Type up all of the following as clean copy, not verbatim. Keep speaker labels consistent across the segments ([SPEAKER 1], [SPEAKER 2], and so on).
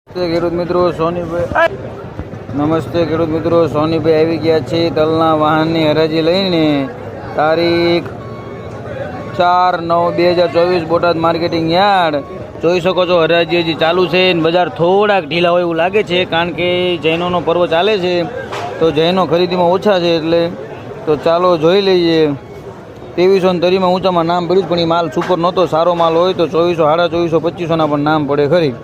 [SPEAKER 1] ખેડૂત મિત્રો સોનીભાઈ નમસ્તે ખેડૂત મિત્રો સોનીભાઈ આવી ગયા છે તલના વાહનની હરાજી લઈને તારીખ 4/9/2024 બોટાદ માર્કેટિંગ યાર્ડ જોઈ શકો છો હરાજી હજી ચાલુ છે બજાર થોડાક ઢીલા હોય એવું લાગે છે કારણ કે જૈનોનો પર્વ ચાલે છે તો જૈનો ખરીદીમાં ઓછા છે એટલે તો ચાલો જોઈ લઈએ 2330 ઊંચામાં નામ પડ્યું પણ એ માલ સુપર નહોતો સારો માલ હોય તો 2400 2500 ના પણ નામ પડે ખરી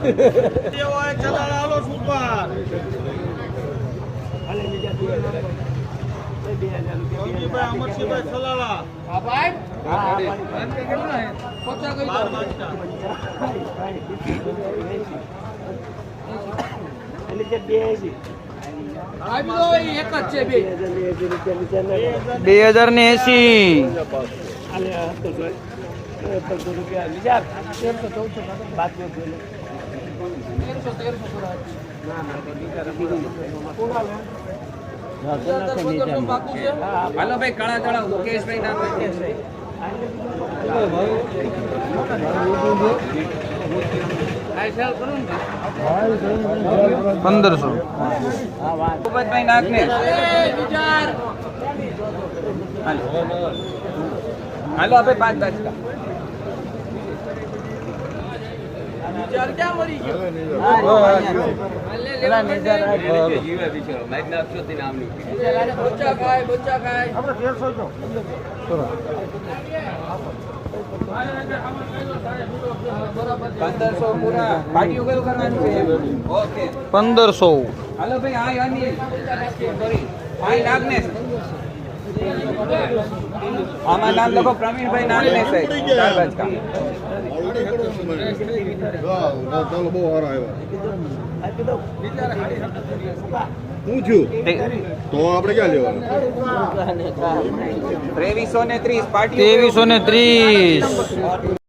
[SPEAKER 1] ₹2255 હાલો ભાઈ કાળા તળા મુકેશભાઈ નામ 1500 ભાઈ નાખને હાલો આપણે 5 કા क्या मरी ₹1500 हेलो भाई हाँ यार भाई नागनेश हमारा नाम देखो प्रवीण भाई नागनेश है 4 बज का
[SPEAKER 2] તો આપણે ક્યાં લેવાનું
[SPEAKER 1] 2330 પાર્ટી 2330